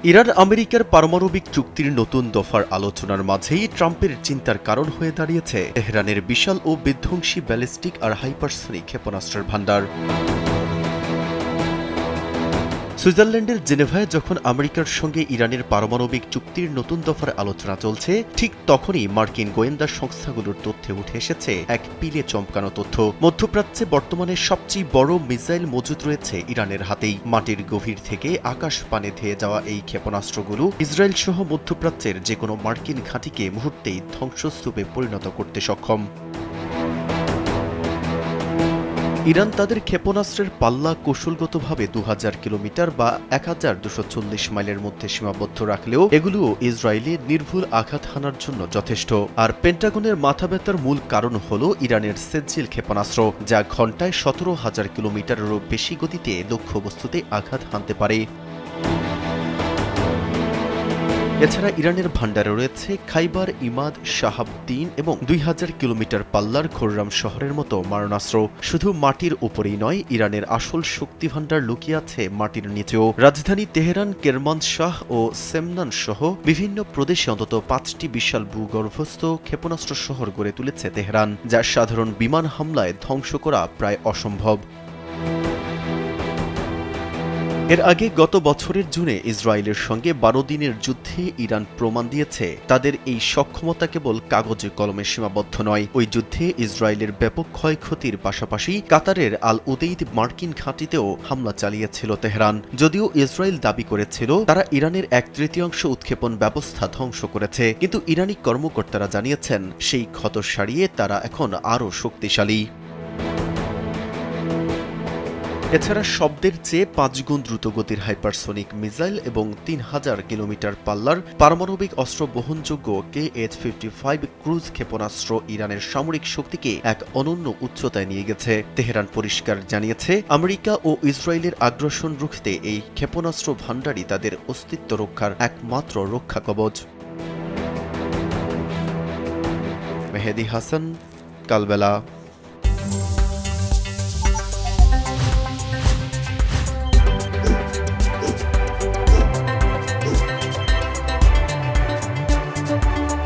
Iran আমেরিকার পারমাণবিক চুক্তির নতুন দফার আলোচনার মাঝেই ট্রাম্পের চিন্তার কারণ হয়ে দাঁড়িয়েছে তেহরানের বিশাল ও বিধ্বংসী ব্যালিস্টিক আর হাইপারসনিক ক্ষেপণাস্ত্রের ভান্ডার। সুইজারল্যান্ডের জেনেভায় যখন আমেরিকার সঙ্গে ইরানের পারমাণবিক চুক্তির নতুন দফার আলোচনা চলছে, ঠিক তখনই মার্কিন গোয়েন্দা সংস্থাগুলোর তথ্যে উঠে এসেছে এক পিলে চমকানো তথ্য। মধ্যপ্রাচ্যে বর্তমানে সবচেয়ে বড় মিসাইল মজুত রয়েছে ইরানের হাতেই। মাটির গভীর থেকে আকাশ পানে ধেয়ে যাওয়া এই ক্ষেপণাস্ত্রগুলো ইসরায়েল সহ মধ্যপ্রাচ্যের যে কোনো মার্কিন ঘাঁটিকে মুহূর্তেই ধ্বংসস্তূপে পরিণত করতে সক্ষম। ইরান তাদের ক্ষেপণাস্ত্রের পাল্লা কৌশলগতভাবে ২০০০ কিলোমিটার বা ১২৪০ মাইলের মধ্যে সীমাবদ্ধ রাখলেও এগুলোও ইসরায়েলে নির্ভুল আঘাত হানার জন্য যথেষ্ট। আর পেন্টাগনের মাথা ব্যথার মূল কারণ হল ইরানের সেজ্জিল ক্ষেপণাস্ত্র, যা ঘণ্টায় ১৭,০০০ কিলোমিটারেরও বেশি গতিতে লক্ষ্যবস্তুতে আঘাত হানতে পারে। এছাড়া ইরানের ভান্ডারে রয়েছে খাইবার, ইমাদ, শাহাব-৩ এবং ২০০০ কিলোমিটার পাল্লার খোররাম শহরের মতো মারণাস্ত্র। শুধু মাটির উপরেই নয়, ইরানের আসল শক্তি ভান্ডার লুকিয়ে আছে মাটির নিচেও। রাজধানী তেহরান, কেরমানশাহ ও সেমনান সহ বিভিন্ন প্রদেশে অন্তত ৫টি বিশাল ভূগর্ভস্থ ক্ষেপণাস্ত্র শহর গড়ে তুলেছে তেহরান, যা সাধারণ বিমান হামলায় ধ্বংস করা প্রায় অসম্ভব। এর আগে গত বছরের জুনে ইসরায়েলের সঙ্গে ১২ দিনের যুদ্ধে ইরান প্রমাণ দিয়েছে তাদের এই সক্ষমতা কেবল কাগজে কলমে সীমাবদ্ধ নয়। ওই যুদ্ধে ইসরায়েলের ব্যাপক ক্ষয়ক্ষতির পাশাপাশি কাতারের আল উদেইদ মার্কিন ঘাঁটিতেও হামলা চালিয়েছিল তেহরান। যদিও ইসরায়েল দাবি করেছিল তারা ইরানের ১/৩ উৎক্ষেপণ ব্যবস্থা ধ্বংস করেছে, কিন্তু ইরানি কর্মকর্তারা জানিয়েছেন সেই ক্ষত সারিয়ে তারা এখন আরও শক্তিশালী। এছাড়া শব্দের চেয়ে ৫ গুণ দ্রুতগতির হাইপারসনিক মিসাইল এবং ৩০০০ কিলোমিটার পাল্লার পারমাণবিক অস্ত্র বহনযোগ্য KH-55 ক্রুজ ক্ষেপণাস্ত্র ইরানের সামরিক শক্তিকে এক অনন্য উচ্চতায় নিয়ে গেছে। তেহরান পরিষ্কার জানিয়েছে, আমেরিকা ও ইসরায়েলের আগ্রাসন রুখতে এই ক্ষেপণাস্ত্র ভান্ডারই তাদের অস্তিত্ব রক্ষার একমাত্র রক্ষা কবচ। মেহেদী হাসান, কালবেলা।